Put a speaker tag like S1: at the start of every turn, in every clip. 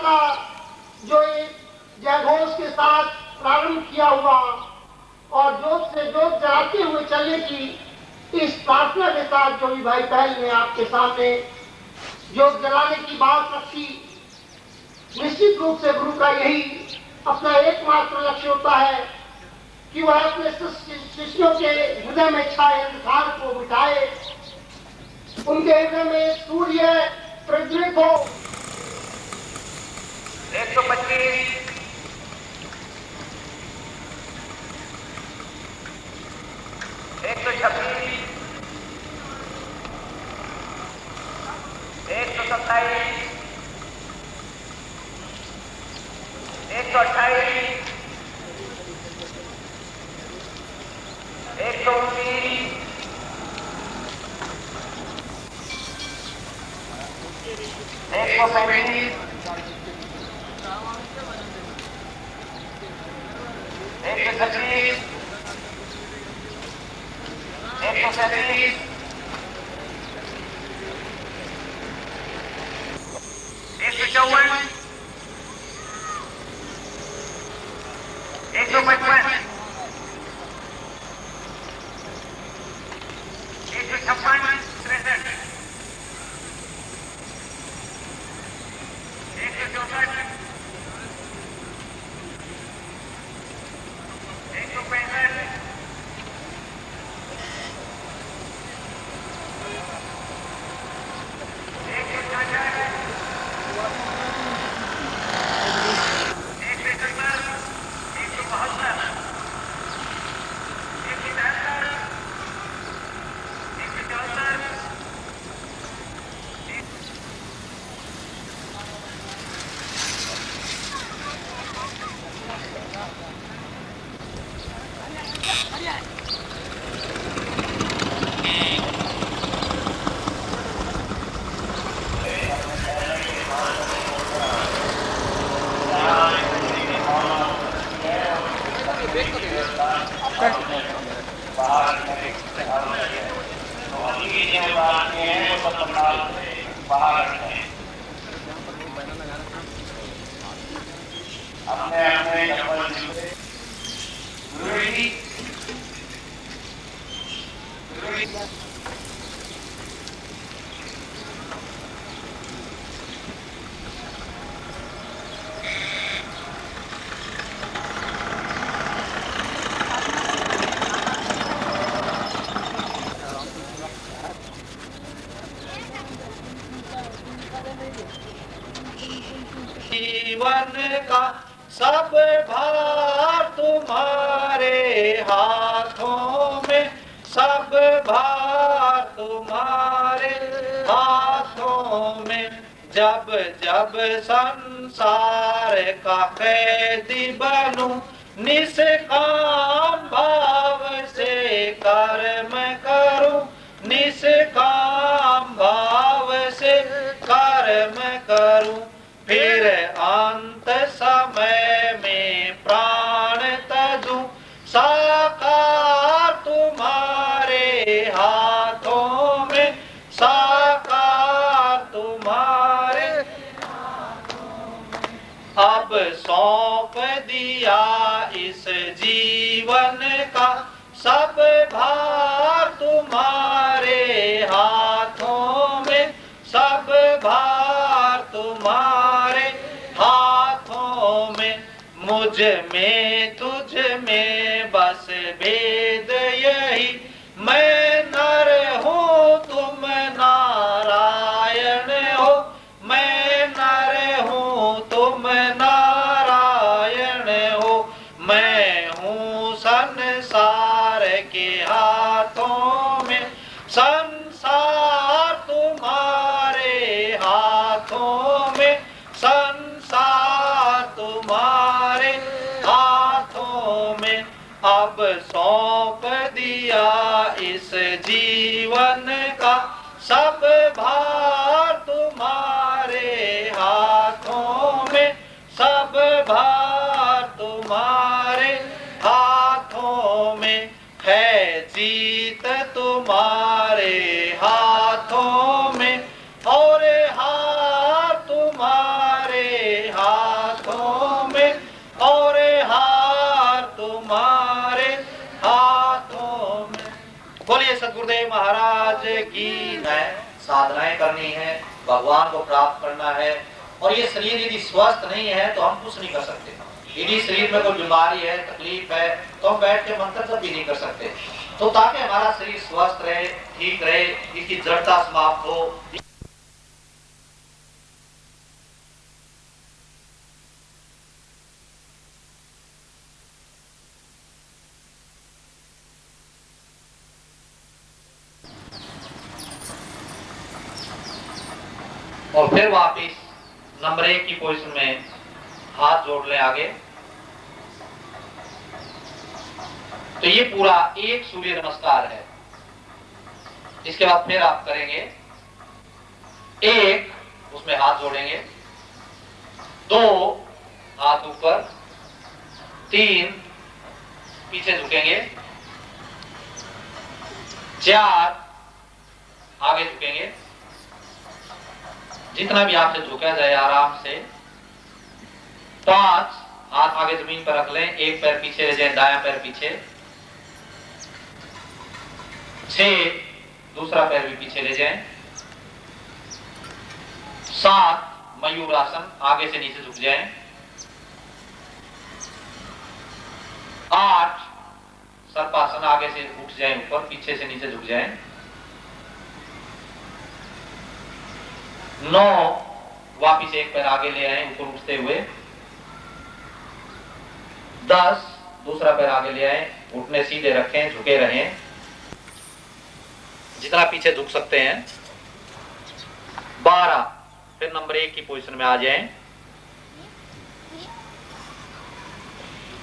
S1: का जो एक जयघोष के साथ प्रारंभ किया हुआ और जोत से जोत जलाते हुए चलने की इस प्रार्थना के साथ जो भी भाई बहन ने आपके सामने जोत जलाने की बात रखी, निश्चित रूप से गुरु का यही अपना एकमात्र लक्ष्य होता है कि वह अपने शिष्यों के हृदय में छाए अंधकार को मिटाए, उनके हृदय में सूर्य प्रज्वलित हो।
S2: 125 126 127 128 129 135 136 137 154 155 156 63 164
S3: जीवन का सब भार तुम्हारे हाथों में, सब भार तुम्हारे हाथों में। जब जब संसार का कैदी बनूं, निष्काम भाव से कर्म करूं, निष्काम भाव से कर्म करूं। फिर अंत समय में प्राण तजूं, साकार तुम्हारे हाथों में, साकार तुम्हारे हाथों में। अब सौंप दिया इस जीवन का सब भार तुम्हारे हाथों में, सब भार तुम्हारे हाथों में। मुझ में तुझ में बस भेद यही, मैं नर हूँ तुम नारायण हो, मैं नर हूँ तुम नारायण हो। मैं हूँ संसार के हाथों में, संसार तुम्हारे हाथों में, संसार तुम्हारे हाथों में। अब सौंप दिया इस जीवन का सब भार तुम्हारे हाथों में, सब भार तुम्हारे हाथों में। है जीत तुम्हारे हाथों में और हार तुम्हारे गुरुदेव महाराज की जय। साधनाएं करनी है, भगवान को प्राप्त करना है। और ये शरीर यदि स्वस्थ नहीं है तो हम कुछ नहीं कर सकते। यदि शरीर में कोई बीमारी है, तकलीफ है, तो हम बैठ के मंत्र जप भी नहीं कर सकते। तो ताकि हमारा शरीर स्वस्थ रहे, ठीक रहे, इसकी जड़ता समाप्त हो। और फिर वापिस नंबर 1 की पोजीशन में हाथ जोड़ ले आगे। तो ये पूरा एक सूर्य नमस्कार है। इसके बाद फिर आप करेंगे 1, उसमें हाथ जोड़ेंगे, 2 हाथ ऊपर, 3 पीछे झुकेंगे, 4 आगे झुकेंगे, जितना भी आपसे झुका जाए आराम से। 5 हाथ आगे जमीन पर रख लें, एक पैर पीछे ले जाए, दायां पैर पीछे। 6 दूसरा पैर भी पीछे ले जाएं। 7 मयूर आसन, आगे से नीचे झुक जाएं। 8 सर्पासन, आगे से उठ जाएं ऊपर, पीछे से नीचे झुक जाएं। 9 वापिस एक पैर आगे ले आए ऊपर उठते हुए। 10 दूसरा पैर आगे ले आए, घुटने सीधे रखें, झुके रहें, जितना पीछे झुक सकते हैं। 12 फिर नंबर 1 की पोजीशन में आ जाएं।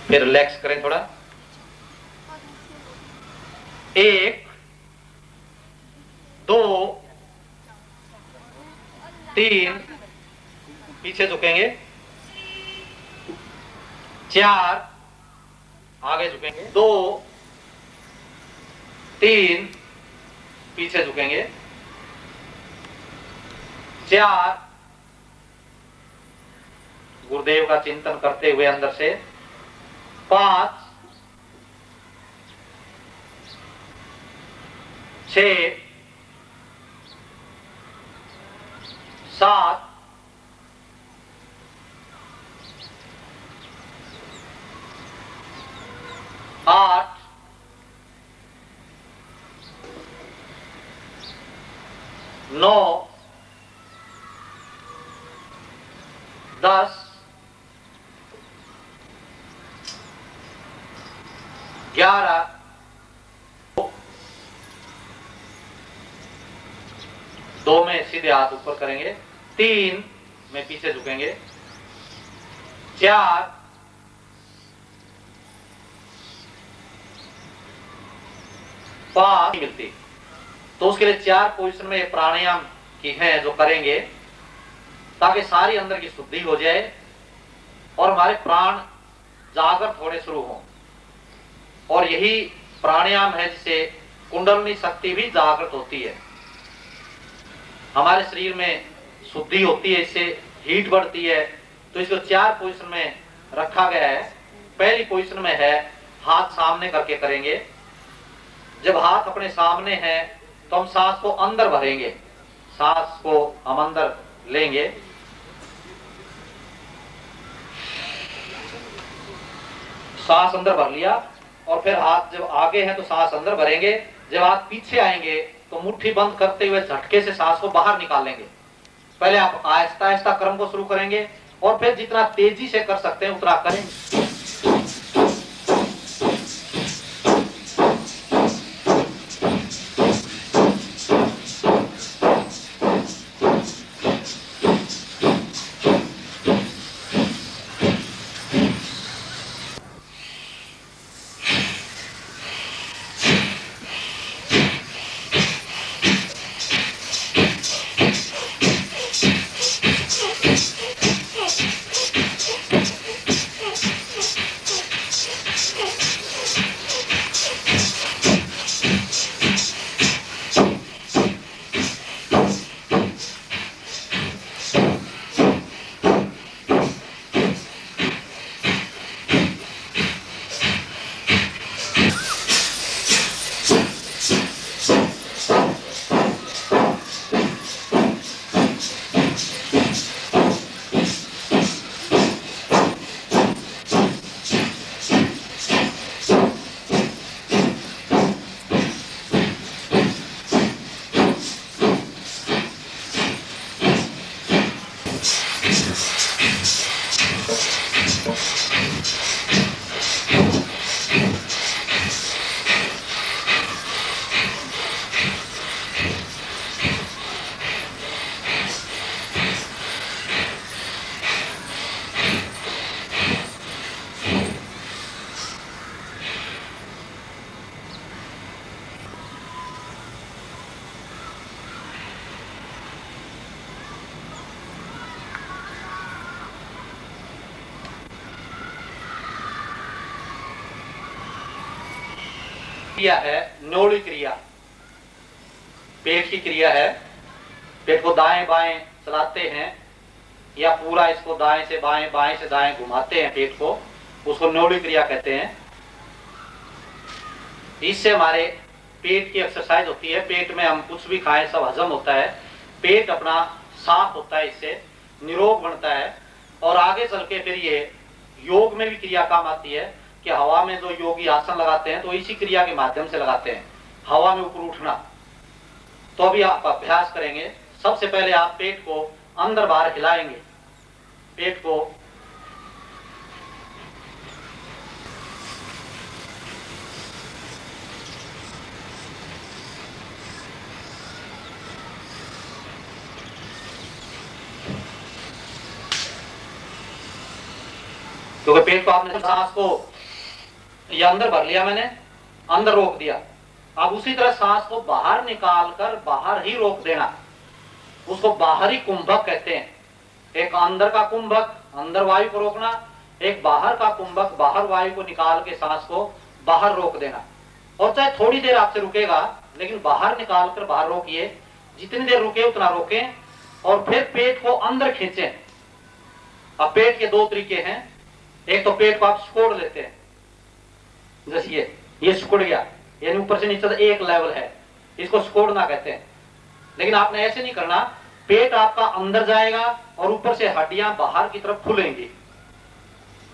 S3: फिर रिलैक्स करें थोड़ा। 1 2 3 पीछे झुकेंगे, 4 आगे झुकेंगे, 2 3 पीछे झुकेंगे, 4 गुरुदेव का चिंतन करते हुए अंदर से, 5 6 7 8 9 10 11 2 में सीधे हाथ ऊपर करेंगे, 3 में पीछे झुकेंगे, 4 5 मिलती। तो उसके लिए 4 पोजीशन में प्राणायाम की है जो करेंगे, ताकि सारी अंदर की शुद्धि हो जाए और हमारे प्राण जागृत होने शुरू हो। और यही प्राणायाम है जिससे कुंडलनी शक्ति भी जागृत होती है, हमारे शरीर में शुद्धि होती है, इससे हीट बढ़ती है। तो इसको 4 पोजीशन में रखा गया है। पहली पोजीशन में है हाथ सामने करके करेंगे। जब हाथ अपने सामने है तो हम सांस को अंदर भरेंगे, सांस को हम अंदर लेंगे। सांस अंदर भर लिया और फिर हाथ जब आगे है तो सांस अंदर भरेंगे। जब हाथ पीछे आएंगे तो मुट्ठी बंद करते हुए झटके से सांस को बाहर निकालेंगे। पहले आप आहिस्ता आहिस्ता क्रम को शुरू करेंगे और फिर जितना तेजी से कर सकते हैं उतना करेंगे। क्रिया है नोड़ी क्रिया, पेट की क्रिया है। पेट को दाएं बाएं चलाते हैं या पूरा इसको दाएं से बाएं बाएं से दाएं घुमाते हैं पेट को, उसको नोड़ी क्रिया कहते हैं। इससे हमारे पेट की एक्सरसाइज होती है। पेट में हम कुछ भी खाएं सब हजम होता है, पेट अपना साफ होता है, इससे निरोग बनता है। और आगे चल के फिर ये योग में भी क्रिया काम आती है कि हवा में जो योगी आसन लगाते हैं तो इसी क्रिया के माध्यम से लगाते हैं, हवा में ऊपर उठना। तो अभी आप अभ्यास करेंगे। सबसे पहले आप पेट को अंदर बाहर हिलाएंगे, पेट को क्योंकि पेट को आपने सांस को ये अंदर भर लिया, मैंने अंदर रोक दिया। अब उसी तरह सांस को बाहर निकाल कर बाहर ही रोक देना, उसको बाहरी कुंभक कहते हैं। एक अंदर का कुंभक अंदर वायु को रोकना, एक बाहर का कुंभक बाहर वायु को निकाल के सांस को बाहर रोक देना। और चाहे थोड़ी देर आपसे रुकेगा लेकिन बाहर निकाल कर बाहर रोकिए, जितनी देर रुके उतना रोकें और फिर पेट को अंदर खींचें। अब पेट के दो तरीके हैं, एक तो पेट को आप सिकोड़ लेते हैं, जैसे ये सिकुड़ गया, यानी ऊपर से नीचे तक एक लेवल है, इसको सिकोड़ना कहते हैं। लेकिन आपने ऐसे नहीं करना, पेट आपका अंदर जाएगा और ऊपर से हड्डियां बाहर की तरफ खुलेंगी।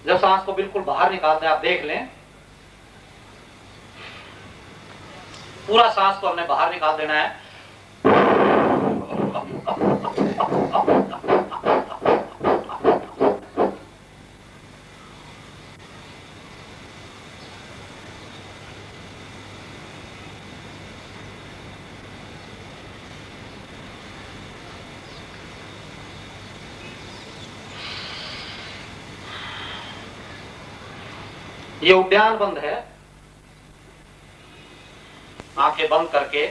S3: जब सांस को बिल्कुल बाहर निकालते हैं, आप देख लें, पूरा सांस को हमने बाहर निकाल देना है। ये उद्यान बंद है, आंखें बंद करके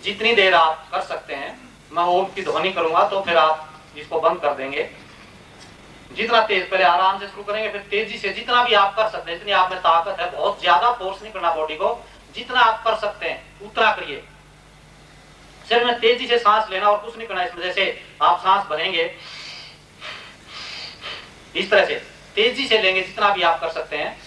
S3: जितनी देर आप कर सकते हैं। मैं ओम की ध्वनि करूंगा तो फिर आप इसको बंद कर देंगे। जितना तेज, पहले आराम से शुरू करेंगे, फिर तेजी से जितना भी आप कर सकते हैं, जितनी आप में ताकत है, बहुत ज्यादा फोर्स नहीं करना बॉडी को, जितना आप कर सकते हैं उतना करिए। सिर्फ में तेजी से सांस लेना और कुछ नहीं करना। इसमें जैसे आप सांस भरेंगे इस तरह से तेजी से लेंगे, जितना भी आप कर सकते हैं।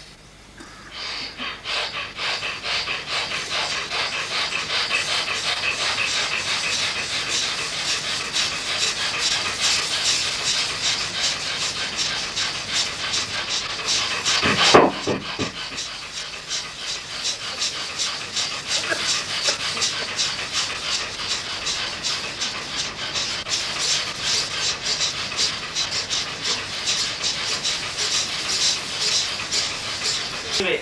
S3: वे